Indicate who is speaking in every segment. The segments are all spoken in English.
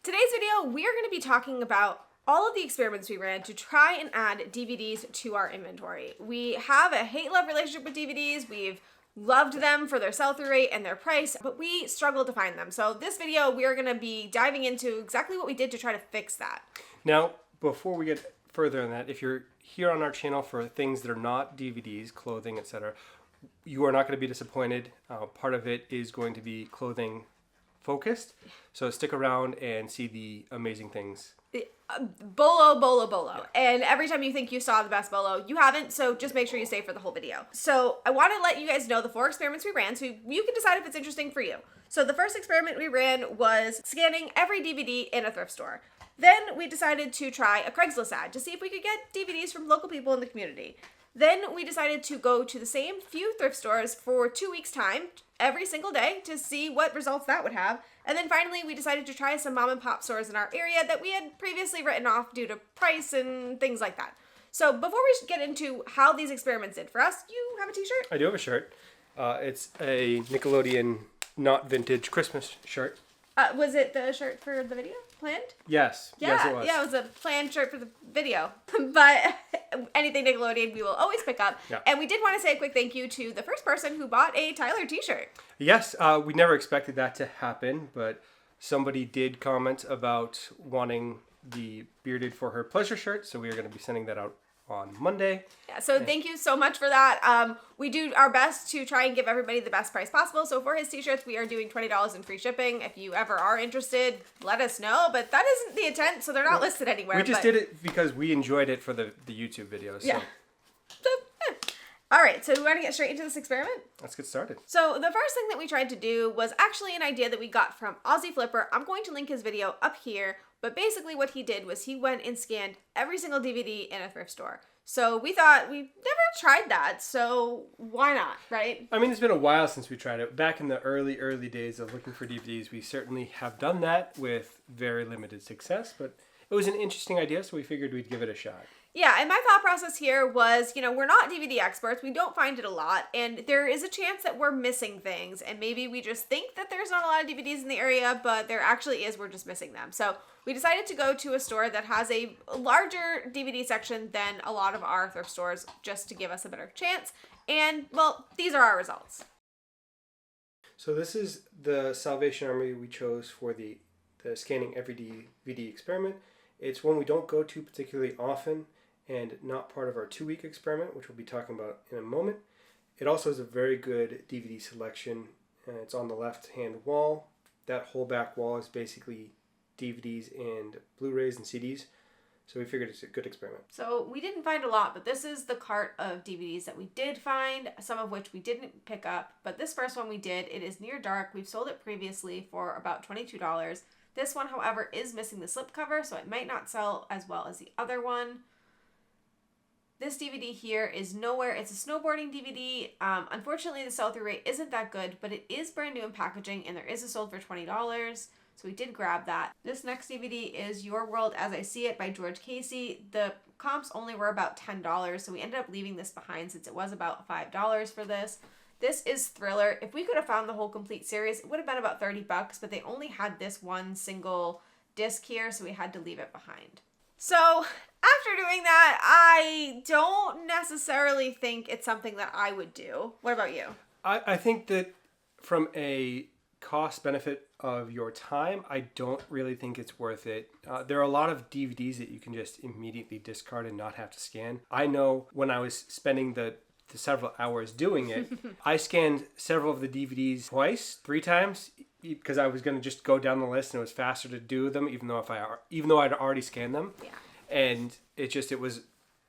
Speaker 1: Today's video, we are going to be talking about all of the experiments we ran to try and add DVDs to our inventory. We have a hate-love relationship with DVDs. We've loved them for their sell-through rate and their price, but we struggled to find them. So this video, we are going to be diving into exactly what we did to try to fix that.
Speaker 2: Now, before we get further on that, if you're here on our channel for things that are not DVDs, clothing, etc., you are not going to be disappointed. Part of it is going to be clothing focused. So stick around and see the amazing things.
Speaker 1: Bolo.
Speaker 2: Yeah.
Speaker 1: And every time you think you saw the best bolo, you haven't, so just make sure you stay for the whole video. So I want to let you guys know the 4 experiments we ran, so you can decide if it's interesting for you. So the first experiment we ran was scanning every DVD in a thrift store. Then we decided to try a Craigslist ad to see if we could get DVDs from local people in the community. Then we decided to go to the same few thrift stores for 2 weeks' time, every single day, to see what results that would have. And then finally, we decided to try some mom and pop stores in our area that we had previously written off due to price and things like that. So before we get into how these experiments did for us, you have a t-shirt?
Speaker 2: I do have a shirt. It's a Nickelodeon not vintage Christmas shirt.
Speaker 1: Was it the shirt for the video? Planned?
Speaker 2: Yes. Yes, it was.
Speaker 1: Yeah, it was a planned shirt for the video. But anything Nickelodeon, we will always pick up.
Speaker 2: Yeah.
Speaker 1: And we did want to say a quick thank you to the first person who bought a Tyler t-shirt.
Speaker 2: Yes, we never expected that to happen, but somebody did comment about wanting the Bearded for Her Pleasure shirt, so we are going to be sending that out on Monday.
Speaker 1: Yeah, so thank you so much for that. We do our best to try and give everybody the best price possible. So for his t-shirts, we are doing $20 in free shipping. If you ever are interested, let us know. But that isn't the intent, so they're not listed anywhere.
Speaker 2: We just did it because we enjoyed it for the YouTube videos. So.
Speaker 1: Yeah. All right, so we want to get straight into this experiment?
Speaker 2: Let's get started.
Speaker 1: So the first thing that we tried to do was actually an idea that we got from Aussie Flipper. I'm going to link his video up here, but basically what he did was he went and scanned every single DVD in a thrift store. So we thought we've never tried that, so why not, right?
Speaker 2: I mean, it's been a while since we tried it. Back in the early days of looking for DVDs, we certainly have done that with very limited success, but it was an interesting idea, so we figured we'd give it a shot.
Speaker 1: Yeah, and my thought process here was, we're not DVD experts. We don't find it a lot, and there is a chance that we're missing things, and maybe we just think that there's not a lot of DVDs in the area, but there actually is. We're just missing them. So we decided to go to a store that has a larger DVD section than a lot of our thrift stores, just to give us a better chance. And, well, these are our results.
Speaker 2: So this is the Salvation Army we chose for the scanning every DVD experiment. It's one we don't go to particularly often, and not part of our 2-week experiment, which we'll be talking about in a moment. It also has a very good DVD selection. It's on the left-hand wall. That whole back wall is basically DVDs and Blu-rays and CDs. So we figured it's a good experiment.
Speaker 1: So we didn't find a lot, but this is the cart of DVDs that we did find, some of which we didn't pick up. But this first one we did. It is near dark. We've sold it previously for about $22. This one, however, is missing the slipcover, so it might not sell as well as the other one. This DVD here is nowhere. It's a snowboarding DVD. Unfortunately, the sell-through rate isn't that good, but it is brand new in packaging, and there is a sold for $20, so we did grab that. This next DVD is Your World As I See It by George Casey. The comps only were about $10, so we ended up leaving this behind since it was about $5 for this. This is Thriller. If we could have found the whole complete series, it would have been about $30, but they only had this one single disc here, so we had to leave it behind. So after doing that, I don't necessarily think it's something that I would do. What about you?
Speaker 2: I think that from a cost benefit of your time, I don't really think it's worth it. There are a lot of DVDs that you can just immediately discard and not have to scan. I know when I was spending the several hours doing it, I scanned several of the DVDs twice, 3 times, because I was going to just go down the list and it was faster to do them, even though I'd already scanned them.
Speaker 1: Yeah.
Speaker 2: And it was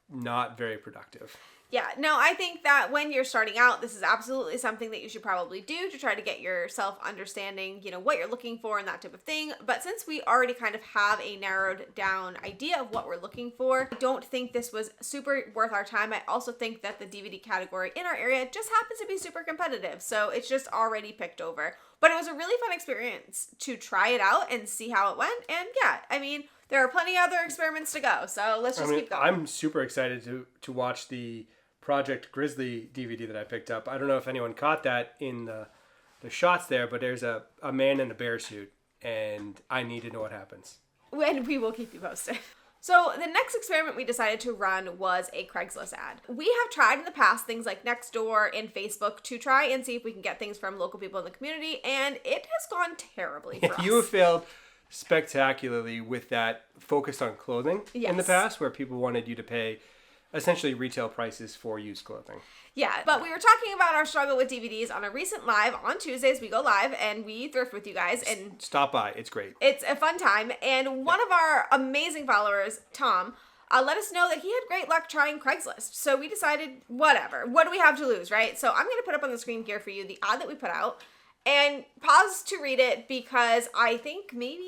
Speaker 2: not very productive.
Speaker 1: Yeah, no, I think that when you're starting out, this is absolutely something that you should probably do to try to get yourself understanding, what you're looking for and that type of thing. But since we already kind of have a narrowed down idea of what we're looking for, I don't think this was super worth our time. I also think that the DVD category in our area just happens to be super competitive. So it's just already picked over. But it was a really fun experience to try it out and see how it went. And yeah, I mean, there are plenty of other experiments to go. So let's just keep going.
Speaker 2: I'm super excited to watch the Project Grizzly DVD that I picked up. I don't know if anyone caught that in the shots there, but there's a man in a bear suit. and I need to know what happens.
Speaker 1: And we will keep you posted. So the next experiment we decided to run was a Craigslist ad. We have tried in the past things like Nextdoor and Facebook to try and see if we can get things from local people in the community, and it has gone terribly for us.
Speaker 2: You have failed spectacularly with that focused on clothing in the past, where people wanted you to pay essentially retail prices for used clothing.
Speaker 1: Yeah, but we were talking about our struggle with DVDs on a recent live. On Tuesdays, we go live and we thrift with you guys. And
Speaker 2: stop by. It's great.
Speaker 1: It's a fun time. And one of our amazing followers, Tom, let us know that he had great luck trying Craigslist. So we decided, whatever. What do we have to lose, right? So I'm going to put up on the screen here for you the ad that we put out. And pause to read it because I think maybe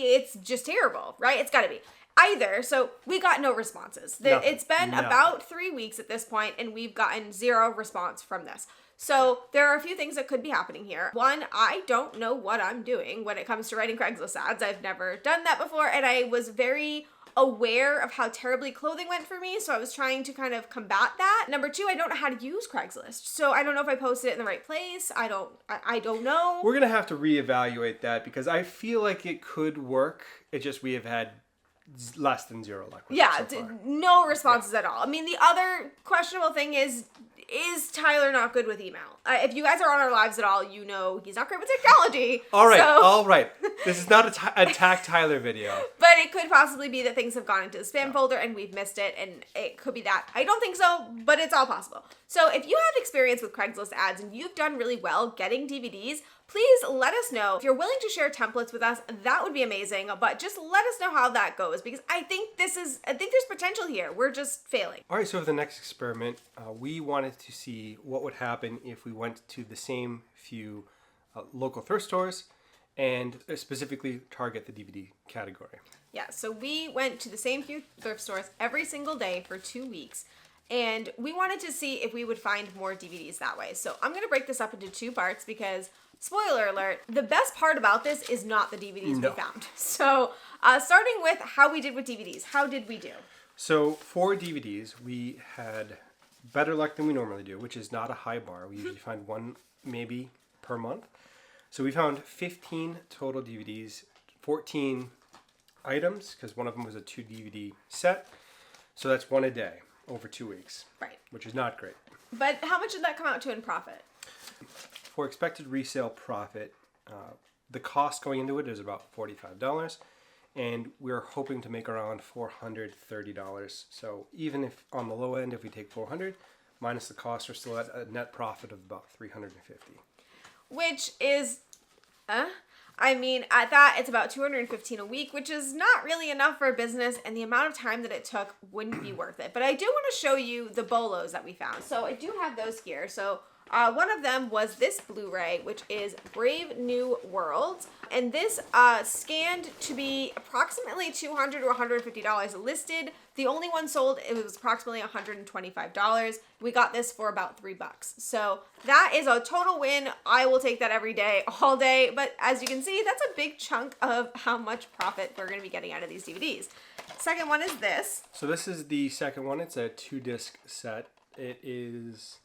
Speaker 1: it's just terrible, right? It's got to be. Either. So we got no responses. It's been about 3 weeks at this point, and we've gotten zero response from this. So there are a few things that could be happening here. One, I don't know what I'm doing when it comes to writing Craigslist ads. I've never done that before, and I was very aware of how terribly clothing went for me, so I was trying to kind of combat that. Number two, I don't know how to use Craigslist, so I don't know if I posted it in the right place. I don't know.
Speaker 2: We're gonna have to reevaluate that because I feel like it could work. It's just we have had less than zero luck with it so far.
Speaker 1: No responses at all. I mean, the other questionable thing is Tyler not good with email? If you guys are on our lives at all, you know he's not great with technology.
Speaker 2: All right. This is not a attack Tyler video.
Speaker 1: But it could possibly be that things have gone into the spam folder and we've missed it, and it could be that. I don't think so, but it's all possible. So if you have experience with Craigslist ads and you've done really well getting DVDs, please let us know. If you're willing to share templates with us, that would be amazing. But just let us know how that goes, because I think there's potential here. We're just failing.
Speaker 2: All right, so for the next experiment, we wanted to see what would happen if we went to the same few local thrift stores and specifically target the DVD category.
Speaker 1: Yeah, so we went to the same few thrift stores every single day for 2 weeks. And we wanted to see if we would find more DVDs that way. So I'm going to break this up into two parts because, spoiler alert, the best part about this is not the DVDs we found. So starting with how we did with DVDs. How did we do?
Speaker 2: So for DVDs, we had better luck than we normally do, which is not a high bar. We usually find one maybe per month. So we found 15 total DVDs, 14 items, because one of them was a 2 DVD set. So that's one a day over 2 weeks.
Speaker 1: Right.
Speaker 2: Which is not great.
Speaker 1: But how much did that come out to in profit?
Speaker 2: For expected resale profit, the cost going into it is about $45. And we're hoping to make around $430. So even if on the low end, if we take $400 minus the cost, we're still at a net profit of about $350.
Speaker 1: Which is, I mean, at that, it's about $215 a week, which is not really enough for a business, and the amount of time that it took wouldn't be worth it. But I do want to show you the bolos that we found. So I do have those here. So one of them was this Blu-ray, which is Brave New Worlds. And this scanned to be approximately $200 or $150 listed. The only one sold, it was approximately $125. We got this for about $3. So that is a total win. I will take that every day, all day. But as you can see, that's a big chunk of how much profit we're going to be getting out of these DVDs. Second one is this.
Speaker 2: So this is the second one. It's a 2-disc set. It is,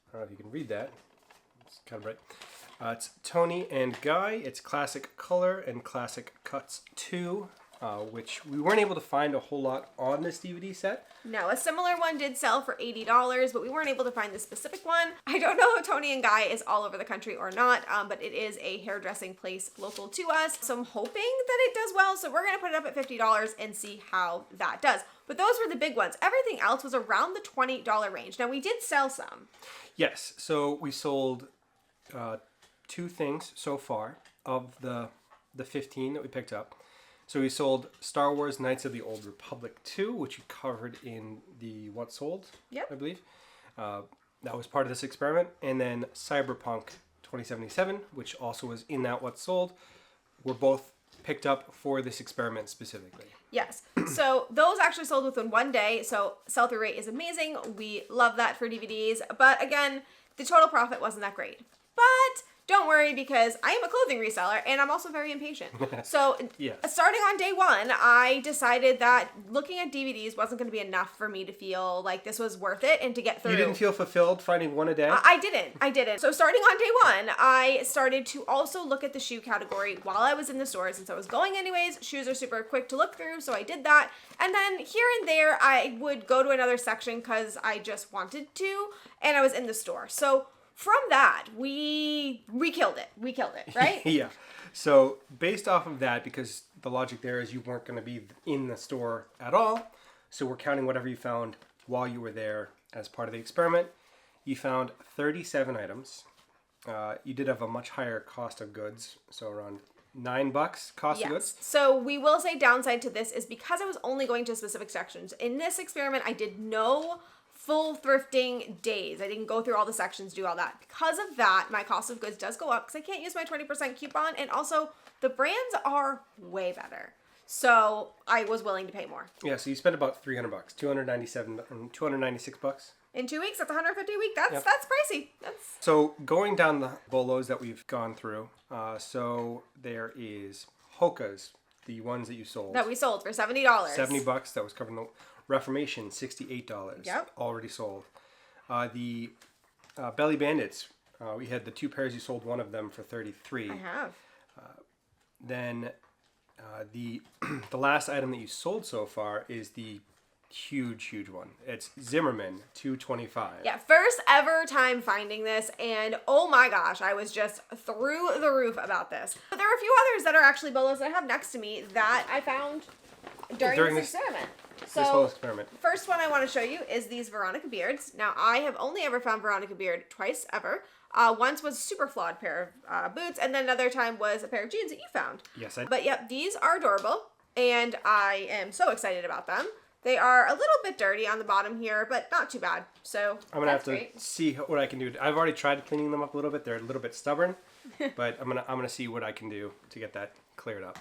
Speaker 2: I don't know if you can read that. It's kind of bright. It's Tony and Guy. It's Classic Color and Classic Cuts 2, which we weren't able to find a whole lot on this DVD set.
Speaker 1: No, a similar one did sell for $80, but we weren't able to find the specific one. I don't know if Tony and Guy is all over the country or not, but it is a hairdressing place local to us. So I'm hoping that it does well. So we're going to put it up at $50 and see how that does. But those were the big ones. Everything else was around the $20 range. Now, we did sell some.
Speaker 2: Yes. So we sold 2 things so far of the 15 that we picked up. So we sold Star Wars Knights of the Old Republic 2, which we covered in the What Sold, I believe. That was part of this experiment. And then Cyberpunk 2077, which also was in that What Sold, were both picked up for this experiment specifically.
Speaker 1: Yes. So those actually sold within 1 day. So sell-through rate is amazing. We love that for DVDs. But again, the total profit wasn't that great. But don't worry because I am a clothing reseller and I'm also very impatient. So
Speaker 2: Yes.
Speaker 1: starting on day one, I decided that looking at DVDs wasn't going to be enough for me to feel like this was worth it and to get through.
Speaker 2: You didn't feel fulfilled finding one a day?
Speaker 1: I didn't. So starting on day one, I started to also look at the shoe category while I was in the store. Since I was going anyways, shoes are super quick to look through, so I did that. And then here and there, I would go to another section because I just wanted to, and I was in the store. So from that, we killed it. We killed it, right?
Speaker 2: Yeah. So based off of that, because the logic there is you weren't going to be in the store at all, so we're counting whatever you found while you were there as part of the experiment. You found 37 items. You did have a much higher cost of goods, so around $9 cost of goods.
Speaker 1: So we will say downside to this is because I was only going to specific sections. In this experiment, I did no full thrifting days. I didn't go through all the sections, do all that. Because of that, my cost of goods does go up because I can't use my 20% coupon. And also, the brands are way better. So I was willing to pay more.
Speaker 2: Yeah, so you spent about $300, $296.
Speaker 1: In 2 weeks, that's $150 a week. That's pricey.
Speaker 2: So going down the bolos that we've gone through, so there is Hoka's, the ones that you sold.
Speaker 1: That we sold for $70.
Speaker 2: $70. That was covered in the Reformation, $68.
Speaker 1: Yep.
Speaker 2: Already sold. The Belly Bandits, we had the 2 pairs. You sold one of them for $33.
Speaker 1: I have.
Speaker 2: Then the the last item that you sold so far is the huge one. It's Zimmerman, $225.
Speaker 1: Yeah, first ever time finding this, and oh my gosh, I was just through the roof about this. But there are a few others that are actually bolos that I have next to me that I found during this experiment. So,
Speaker 2: this whole experiment.
Speaker 1: First one I want to show you is these Veronica Beards. Now, I have only ever found Veronica Beard twice ever. Once was a super flawed pair of boots, and then another time was a pair of jeans that you found.
Speaker 2: Yes,
Speaker 1: But yep, these are adorable, and I am so excited about them. They are a little bit dirty on the bottom here, but not too bad. So
Speaker 2: I'm gonna have to see what I can do. I've already tried cleaning them up a little bit. They're a little bit stubborn, but I'm gonna see what I can do to get that cleared up.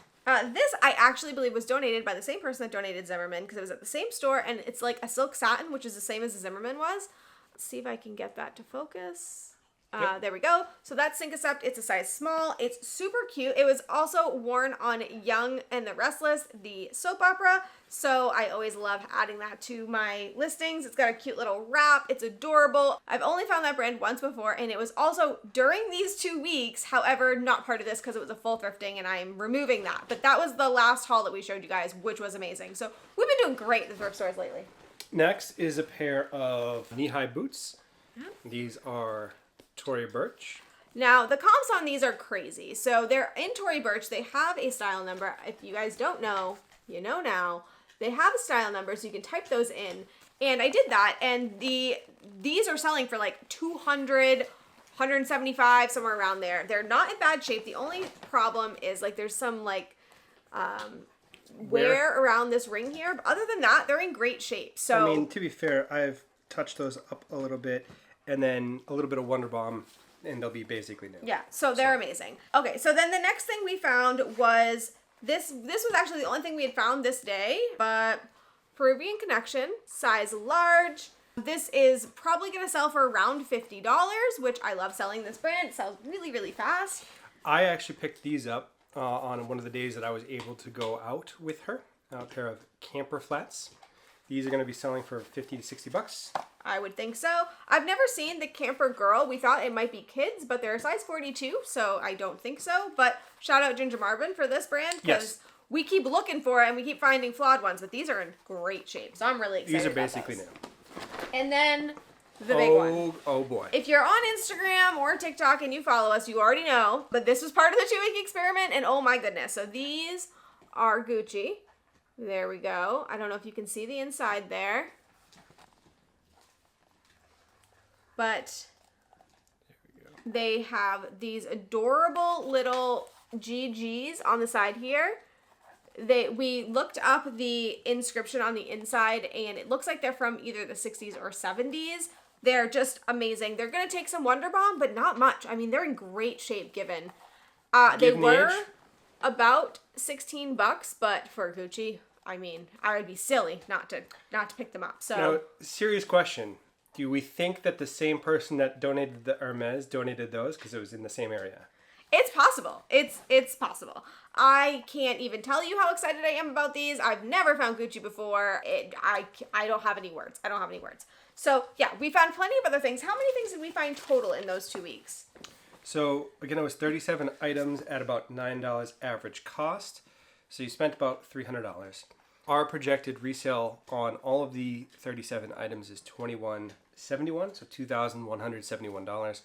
Speaker 1: This I actually believe was donated by the same person that donated Zimmerman because it was at the same store, and it's like a silk satin, which is the same as the Zimmerman was. Let's see if I can get that to focus.
Speaker 2: Yep.
Speaker 1: There we go. So that's Syncocept. It's a size small. It's super cute. It was also worn on Young and the Restless, the soap opera. So I always love adding that to my listings. It's got a cute little wrap. It's adorable. I've only found that brand once before, and it was also during these 2 weeks. However, not part of this because it was a full thrifting, and I'm removing that. But that was the last haul that we showed you guys, which was amazing. So we've been doing great at the thrift stores lately.
Speaker 2: Next is a pair of knee-high boots. Yep. These are Tory Burch.
Speaker 1: Now, the comps on these are crazy. So they're in Tory Burch. They have a style number. If you guys don't know, you know now. They have a style number, so you can type those in. And I did that, and these are selling for like $200, $175, somewhere around there. They're not in bad shape. The only problem is like there's some like wear around this ring here. But other than that, they're in great shape. So
Speaker 2: I mean, to be fair, I've touched those up a little bit, and then a little bit of Wonder Bomb, and they'll be basically new.
Speaker 1: Yeah, so they're amazing. Okay, so then the next thing we found was this. This was actually the only thing we had found this day, but Peruvian Connection, size large. This is probably going to sell for around $50, which I love selling this brand. It sells really, really fast.
Speaker 2: I actually picked these up on one of the days that I was able to go out with her. A pair of camper flats. These are going to be selling for $50 to $60.
Speaker 1: I would think so. I've never seen the Camper Girl. We thought it might be kids, but they're a size 42, so I don't think so. But shout out Ginger Marvin for this brand, because we keep looking for it and we keep finding flawed ones, but these are in great shape, so I'm really excited.
Speaker 2: These are basically new.
Speaker 1: And then the big one.
Speaker 2: Oh boy.
Speaker 1: If you're on Instagram or TikTok and you follow us, you already know, but this was part of the 2-week experiment, and oh my goodness. So these are Gucci. There we go. I don't know if you can see the inside there. But they have these adorable little GGs on the side here. We looked up the inscription on the inside, and it looks like they're from either the 60s or 70s. They're just amazing. They're going to take some Wonder Bomb, but not much. I mean, they're in great shape given. They were about $16, but for Gucci, I mean, I would be silly not to pick them up. So
Speaker 2: now, serious question. Do we think that the same person that donated the Hermes donated those because it was in the same area?
Speaker 1: It's possible. It's possible. I can't even tell you how excited I am about these. I've never found Gucci before. I don't have any words. I don't have any words. So yeah, we found plenty of other things. How many things did we find total in those 2 weeks?
Speaker 2: So again, it was 37 items at about $9 average cost. So you spent about $300. Our projected resale on all of the 37 items is $21.71, so $2,171.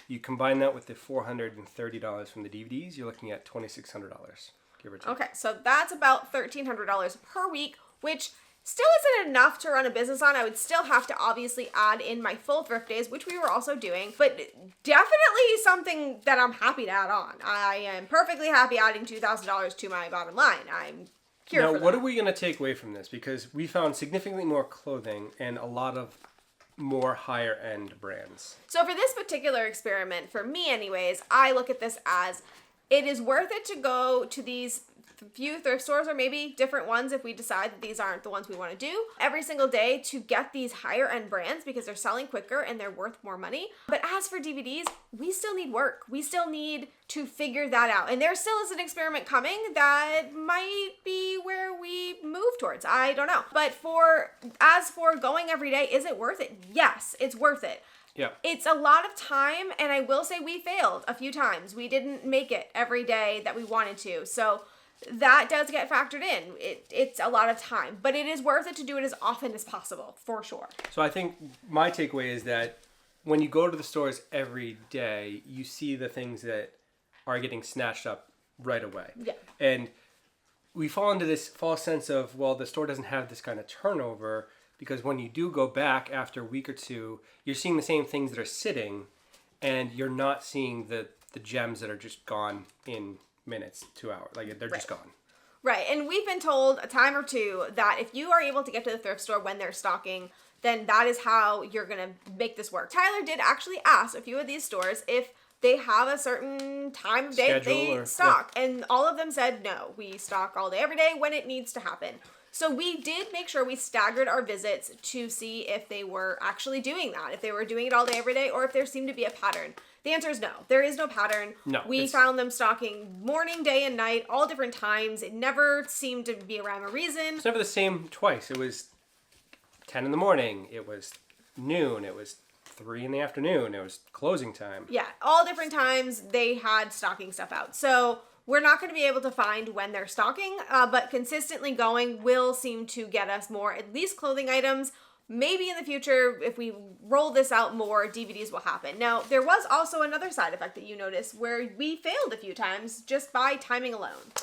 Speaker 2: You combine that with the $430 from the DVDs, you're looking at $2,600, give or take.
Speaker 1: Okay, so that's about $1,300 per week, which still isn't enough to run a business on. I would still have to obviously add in my full thrift days, which we were also doing, but definitely something that I'm happy to add on. I am perfectly happy adding $2,000 to my bottom line. I'm here for that.
Speaker 2: Now, what are we going to take away from this? Because we found significantly more clothing and a lot of more higher end brands.
Speaker 1: So for this particular experiment, for me anyways, I look at this as it is worth it to go to these few thrift stores, or maybe different ones if we decide that these aren't the ones we want to do, every single day to get these higher end brands because they're selling quicker and they're worth more money. But as for DVDs, we still need work. We still need to figure that out. And there still is an experiment coming that might be where we move towards. I don't know. But as for going every day, is it worth it? Yes, it's worth it.
Speaker 2: Yeah.
Speaker 1: It's a lot of time, and I will say we failed a few times. We didn't make it every day that we wanted to. So that does get factored in. It's a lot of time, but it is worth it to do it as often as possible, for sure.
Speaker 2: So I think my takeaway is that when you go to the stores every day, you see the things that are getting snatched up right away.
Speaker 1: Yeah.
Speaker 2: And we fall into this false sense of, well, the store doesn't have this kind of turnover, because when you do go back after a week or two, you're seeing the same things that are sitting, and you're not seeing the gems that are just gone in minutes, 2 hours. Like, they're just gone.
Speaker 1: Right. And we've been told a time or two that if you are able to get to the thrift store when they're stocking, then that is how you're going to make this work. Tyler did actually ask a few of these stores if they have a certain time of day they stock. Yeah. And all of them said, no, we stock all day, every day when it needs to happen. So we did make sure we staggered our visits to see if they were actually doing that, if they were doing it all day, every day, or if there seemed to be a pattern. The answer is no. There is no pattern.
Speaker 2: No.
Speaker 1: We found them stocking morning, day, and night, all different times. It never seemed to be a rhyme or reason.
Speaker 2: It's never the same twice. It was 10 in the morning. It was noon. It was 3 in the afternoon. It was closing time.
Speaker 1: Yeah, all different times they had stocking stuff out. So we're not going to be able to find when they're stocking, but consistently going will seem to get us more, at least clothing items. Maybe in the future, if we roll this out more, DVDs will happen. Now, there was also another side effect that you noticed where we failed a few times just by timing alone.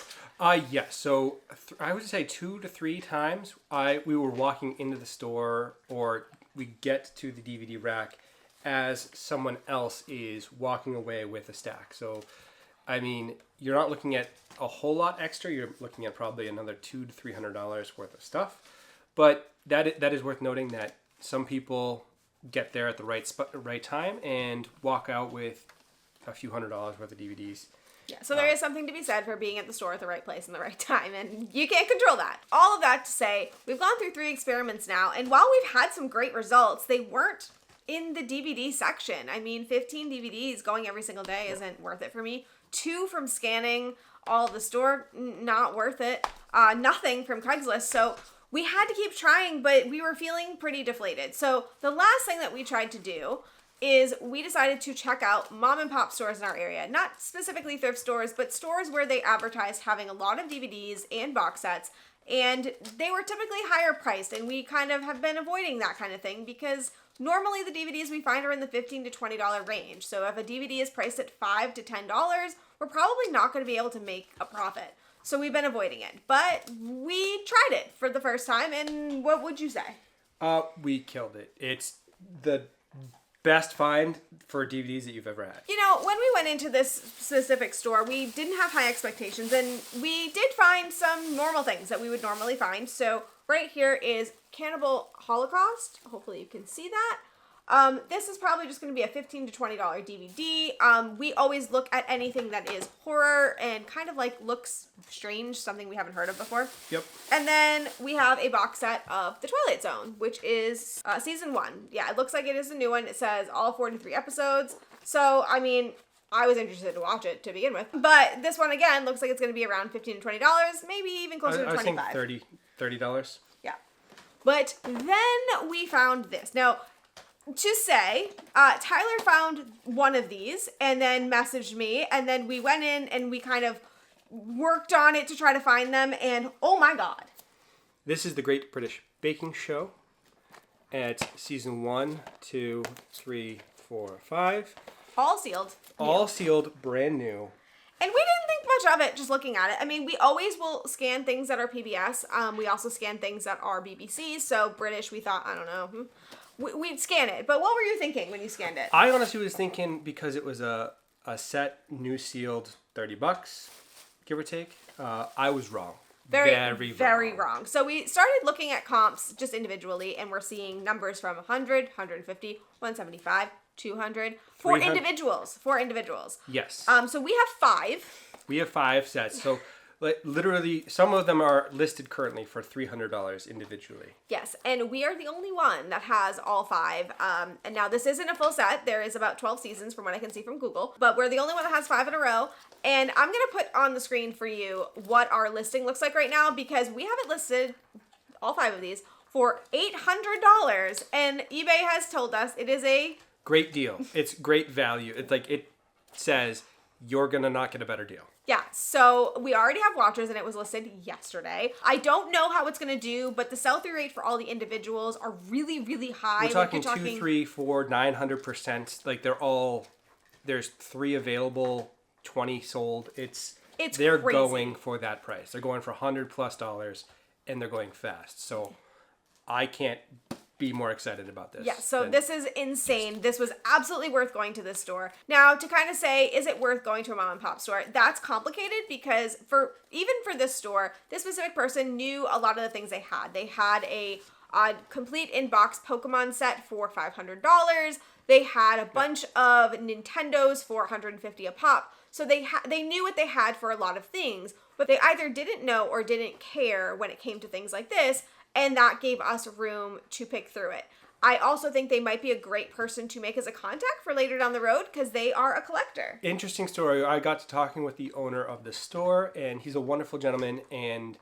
Speaker 2: Yes. So I would say 2 to 3 times we were walking into the store, or we get to the DVD rack as someone else is walking away with a stack. So, I mean, you're not looking at a whole lot extra. You're looking at probably another $200 to $300 worth of stuff. But that is worth noting that some people get there at the right time and walk out with a few $100s worth of DVDs.
Speaker 1: Yeah, so there is something to be said for being at the store at the right place and the right time, and you can't control that. All of that to say, we've gone through 3 experiments now, and while we've had some great results, they weren't in the DVD section. I mean, 15 DVDs going every single day isn't worth it for me. 2 from scanning all of the store, not worth it. Nothing from Craigslist, so we had to keep trying, but we were feeling pretty deflated. So the last thing that we tried to do is we decided to check out mom and pop stores in our area. Not specifically thrift stores, but stores where they advertised having a lot of DVDs and box sets, and they were typically higher priced, and we kind of have been avoiding that kind of thing because normally the DVDs we find are in the $15 to $20 range. So if a DVD is priced at $5 to $10, we're probably not going to be able to make a profit. So we've been avoiding it, but we tried it for the first time, and what would you say?
Speaker 2: We killed it. It's the best find for DVDs that you've ever had.
Speaker 1: You know, when we went into this specific store, we didn't have high expectations, and we did find some normal things that we would normally find. So right here is Cannibal Holocaust. Hopefully you can see that. This is probably just going to be a $15 to $20 DVD. We always look at anything that is horror and kind of like looks strange, something we haven't heard of before.
Speaker 2: Yep.
Speaker 1: And then we have a box set of The Twilight Zone, which is season 1. Yeah, it looks like it is a new one. It says all 43 episodes. So, I mean, I was interested to watch it to begin with. But this one, again, looks like it's going to be around $15 to $20, maybe even closer to $25.
Speaker 2: I was thinking $30.
Speaker 1: Yeah. But then we found this. Now, to say, Tyler found one of these and then messaged me, and then we went in and we kind of worked on it to try to find them, and oh my god.
Speaker 2: This is the Great British Baking Show. And it's season 1, 2, 3, 4, 5.
Speaker 1: All sealed.
Speaker 2: All sealed, brand new.
Speaker 1: And we didn't think much of it just looking at it. I mean, we always will scan things that are PBS. We also scan things that are BBC. So British, we thought, I don't know. We'd scan it. But what were you thinking when you scanned it?
Speaker 2: I honestly was thinking because it was a set, new sealed, $30, give or take. I was wrong. Very wrong. So we started looking at comps just individually, and we're seeing numbers from 100, 150, 175, 200 for individuals. Yes.
Speaker 1: So we have 5.
Speaker 2: We have 5 sets. So literally, some of them are listed currently for $300 individually.
Speaker 1: Yes, and we are the only one that has all 5. And now this isn't a full set. There is about 12 seasons from what I can see from Google, but we're the only one that has 5 in a row. And I'm going to put on the screen for you what our listing looks like right now, because we have it listed, all 5 of these, for $800. And eBay has told us it is a
Speaker 2: great deal. It's great value. It's like it says you're going to not get a better deal.
Speaker 1: Yeah, so we already have watchers and it was listed yesterday. I don't know how it's going to do, but the sell-through rate for all the individuals are really, really high.
Speaker 2: We're talking 2, 3, 4, 900%. Like there's 3 available, 20 sold. They're
Speaker 1: crazy.
Speaker 2: Going for that price. They're going for $100+ and they're going fast. So I can't be more excited about this.
Speaker 1: Yeah, so this is insane. This was absolutely worth going to this store. Now, to kind of say, is it worth going to a mom and pop store? That's complicated because even for this store, this specific person knew a lot of the things they had. They had a complete in-box Pokemon set for $500. They had a bunch of Nintendos for $150 a pop. So they knew what they had for a lot of things, but they either didn't know or didn't care when it came to things like this. And that gave us room to pick through it. I also think they might be a great person to make as a contact for later down the road because they are a collector.
Speaker 2: Interesting story. I got to talking with the owner of the store, and he's a wonderful gentleman. And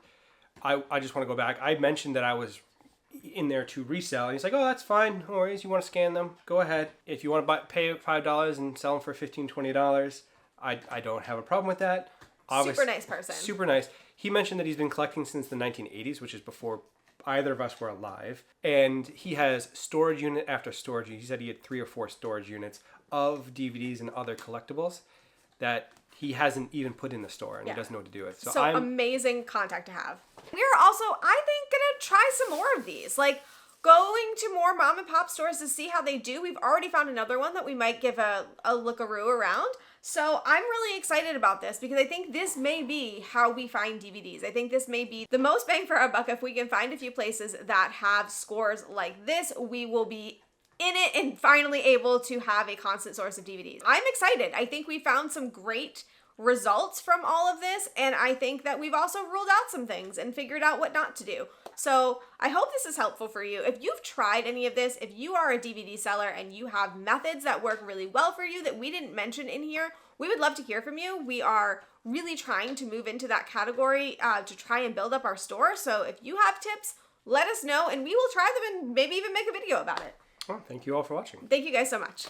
Speaker 2: I just want to go back. I mentioned that I was in there to resell. And he's like, oh, that's fine. No worries. You want to scan them? Go ahead. If you want to pay $5 and sell them for $15, $20, I don't have a problem with that.
Speaker 1: Super nice person.
Speaker 2: Super nice. He mentioned that he's been collecting since the 1980s, which is before either of us were alive, and he has storage unit after storage. He said he had 3 or 4 storage units of DVDs and other collectibles that he hasn't even put in the store, and he doesn't know what to do with.
Speaker 1: So amazing contact to have. We are also, I think, gonna try some more of these. Like going to more mom and pop stores to see how they do. We've already found another one that we might give a lookaroo around. So I'm really excited about this because I think this may be how we find DVDs. I think this may be the most bang for our buck. If we can find a few places that have scores like this, we will be in it and finally able to have a constant source of DVDs. I'm excited. I think we found some great results from all of this, and I think that we've also ruled out some things and figured out what not to do. So I hope this is helpful for you. If you've tried any of this, if you are a DVD seller and you have methods that work really well for you that we didn't mention in here, we would love to hear from you. We are really trying to move into that category to try and build up our store. So if you have tips, let us know and we will try them and maybe even make a video about it.
Speaker 2: Well, thank you all for watching.
Speaker 1: Thank you guys so much.